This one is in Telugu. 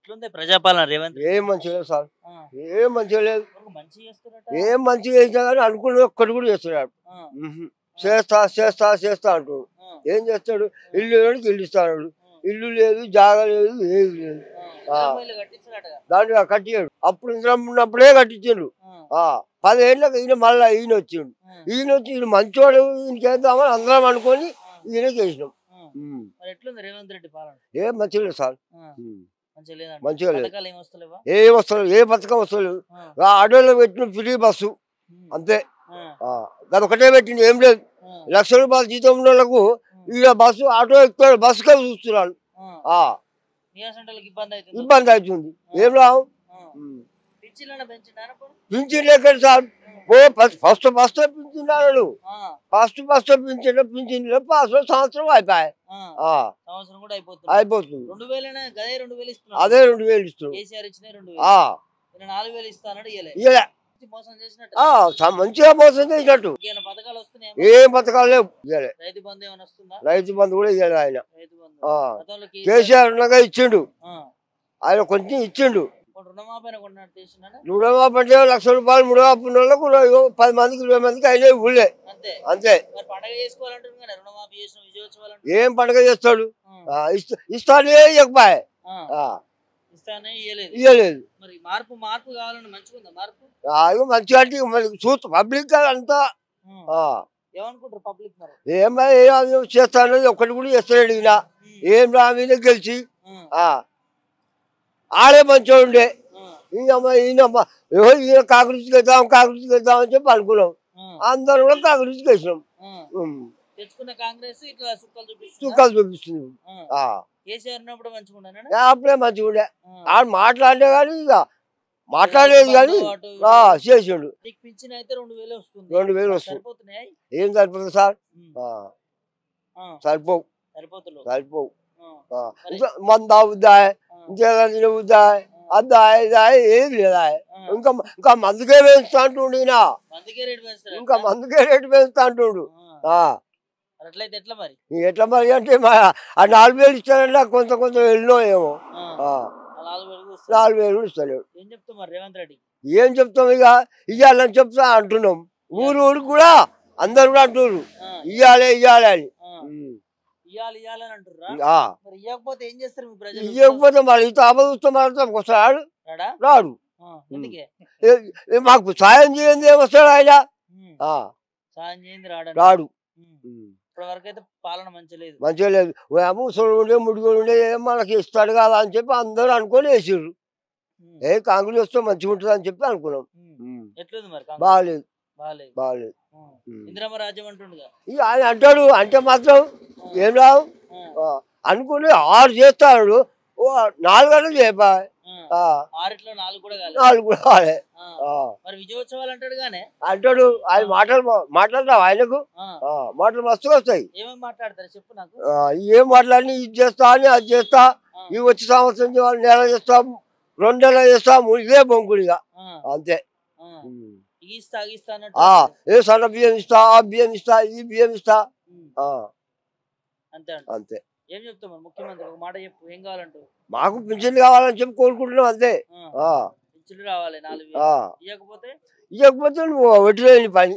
ఎట్లుంది ప్రజాపాలన రేవంత్ రెడ్డి? ఏం మంచిగా లేదు సార్. ఆ! ఏం మంచిగా లేదు. మంచిగా చేస్తున్నట. ఏం మంచిగా చేసినా కానీ అనుకున్నది ఒక్కటి కూడా చేస్తున్నాడు. ఆ! హుహు. ఆ! చేస్తా చేస్తా చేస్తా అంటాడు. ఆ! ఏం చేస్తాడు? ఇల్లు లేనోడికి ఇల్లు ఇస్తాడు. ఆ! ఇల్లు లేదు, జాగా లేదు, ఏది లేదు. ఆ! ఆ! ఇందిరమ్మ ఇల్లు కట్టించినట్టుగా. దాంట్లో కట్టించాడు. అప్పుడు ఇందిరమ్మ ఉన్నప్పుడే కట్టించిండు. ఆ! 10 ఏళ్ళకి ఈయన మళ్ళా ఈయన వచ్చిండు. ఆ! ఈయన వచ్చి ఈయన మంచోడు ఈయనకేద్దామని అందరం అనుకొని ఆ! ఈయనకి వేసినాం. ఆ! ఉమ్. మరి ఎట్లుంది రేవంత్ రెడ్డి పాలన? ఏం మంచిగా లేదు సార్. ఆ! ఉమ్. మంచిగా లేదంట. మంచిగా లేదు. పథకాలు ఏం వస్తలేవా? ఏ వస్తలేదు, ఏ పథకం వస్తలేదు. ఆ! ఆటోలో పెట్టిన ఫ్రీ బస్సు హ్మ్. అంతే. ఆ! అదొకటే పెట్టింది, ఏం లేదు. ఆ! ₹1,00,000 జీతం ఉన్న వాళ్ళకు ఈడ బస్సు ఆటో ఎక్కుతాడు, బస్సుకే చూస్తున్నాడు. ఆ! ఆ, నియాసంటోళ్ళకి ఇబ్బంది అవుతుంది. ఇబ్బంది అవుతుంది. ఆ! ఏం లాభం? ఆ! ఉమ్. పిచ్చిలన్న పెంచిండా ఇప్పుడు? పింఛన్ ఎక్కడ సార్? First first పింఛన్నాడు. ఆ! ఫస్ట్ పింఛన్ పాస్ సంవత్సరం అయిపోయాయి. ఆ! ఆ, సంవత్సరం కూడా అయిపోతుంది. అయిపోతుంది. 2000 గదే 2000 ఇస్తున్నాడు. అదే 2,000 ఇస్తున్నాడు. కేసీఆర్ ఇచ్చినాయి 2000. ఆ, ఈయన 4000 ఇస్తా అన్నాడు ఇయ్యలే. ఇయ్యలే. మోసం చేసినట్టు. మంచిగా మోసం చేసినట్టు. ఇంకేమైనా పథకాలు వస్తున్నాయా? ఏం పథకాలు లేవు. ఇయ్యలే. రైతు బంధు ఏమైనా వస్తుందా? రైతు బంధు కూడా ఇయ్యలే ఆయన. రైతు బంధు. ఆ, గతంలో కేసీఆర్ ఉండగా ఇచ్చిండు. ఆ! ఆయన కొంచెం ఇచ్చిండు. ఇప్పుడు రుణమాపైన కొన్నాడు చేసిండా? రుణమాఫీ అంటే ₹1,00,000 రుణమాఫీ ఉన్న వాళ్ళకు 10 మందికి 20 మందికి అయినాయి ఊళ్ళే. అంతే. అంతే. మరి పండగ చేసుకోవాలంటారు కానీ రుణమాఫీ చేసిన విజయోత్సవాలు ఏం పండుగ చేస్తాడు? ఆ! ఇస్తానే ఇవ్వకపోయే. ఆ! ఇస్తానే ఇయ్యలేదు. ఇయ్యలేదు. మరి మార్పు కావాలని మంచిగుందా మార్పు? ఇగో మంచిగా అంటే చూస్తా పబ్లిక్ అంతా. హ్మ్. ఆ, ఏమనుకుంటారు పబ్లిక్ మరి? ఏం చేస్తానని ఒక్కటి కూడా చేస్తాడు ఈయన. ఏం రా మీద గెలిచి హ్మ్. ఆ, ఆడే మంచిగా ఉండే. హ్మ్. ఈయన కాంగ్రెస్కి వెళ్దాం అని చెప్పి అనుకున్నాం. హ్మ్. అందరం కూడా కాంగ్రెస్కి వేసినాం. హ్మ్. తెచ్చుకున్న కాంగ్రెస్ ఇట్లా సుక్కలు చూపిస్తుంది. సుఖాలు చూపిస్తుంది. ఆ, కేసీఆర్ ఉన్నప్పుడు మంచిగా ఉండనా? అప్పుడే మంచిగా ఉండే. ఆడు మాట్లాడే కానీ ఇక మాట్లాడేది కానీ చేసిండు. నీకు పింఛన్ అయితే 2000 వస్తుంది. 2000 వస్తుంది. సరిపోతున్నాయి? ఏం సరిపోతుంది సార్? సరిపోవు. సరిపోతులు. సరిపోవు. మరి ఇంకా మందు తాగుద్దా, ఇంకేదా తినవుద్దా, అద్దా ఇదా ఏది లేదా. ఇంకా మందుకే పెంచుతా అంటుండు ఈయన. అందుకే రేటు పెంచుతారు. ఇంకా మందుకే రేటు పెంచుతా అంటుండు. అట్లయితే ఎట్లా మరి? ఎట్లా మరి అంటే ఆ 4,000 ఇస్తానన్నా కొంచెం వెళ్ళినో ఏమో. 4,000 ఇస్తలేడు. ఏం చెప్తావు మరి రేవంత్ రెడ్డి? ఏం చెప్తాం ఇక ఇయ్యాలని చెప్తా అంటున్నాం. ఊరికి కూడా అందరు కూడా అంటున్నారు ఇయ్యాలి అని. ఇయ్యాలని అంటుర్రా? మరి ఇయ్యకపోతే ఏం చేస్తారు మీ ప్రజలు? ఇవ్వకపోతే మరి ఇంత ఆపదూస్తాం వస్తాడు రాడు. ఎందుకే? మాకు సాయం చేయండి ఏమొస్తాడు ఆయన? సాయం చేయండి రాడు. ఇప్పటి వరకు అయితే పాలన మంచిగా లేదు. ముసలు ఉండే ముడిగోడు ఉండే మనకి ఇస్తాడు కదా అని చెప్పి అందరూ అనుకొని వేసిర్రు. కాంగ్రెస్ వస్తే మంచిగా ఉంటుంది అని చెప్పి అనుకున్నాం. ఎట్లుంది మరి? బాగాలేదు. బాగాలేదు. ఇందిరమ్మ రాజ్యం అంటుండగా ఇక ఆయన అంటాడు అంటే మాత్రం ఏం రావు అనుకుని 6 చేస్తాడు. 4 గంటలు చెప్పా 6 4 కూడా 4 కూడా కాలే. మరి విజయోత్సవాలు అంటాడు గానే అంటాడు. ఆయన మాట్లాడతావు ఆయనకు మాటలు మస్తుగా వస్తాయి. ఏమేమి మాట్లాడతారు చెప్పు నాకు. ఏం మాట్లాడి ఇది చేస్తా అని అది చేస్తా, ఇవి వచ్చే సంవత్సరం నెల చేస్తాం, 2 నెలలు చేస్తాము, ఇదే బొంకుడిగా అంతే. ఏ సన్న బియ్యం ఇస్తా, ఆ బియ్యం ఇస్తా, ఈ బియ్యం ఇస్తా అంతే అంతే. ఏం చెప్తాం ముఖ్యమంత్రి ఒక మాట చెప్పు, ఏం కావాలంటూ? మాకు పింఛన్లు కావాలని చెప్పి కోరుకుంటున్నాం అంతే. పింఛన్లు రావాలి 4,000. ఇవ్వకపోతే నువ్వు వడ్డీ పని.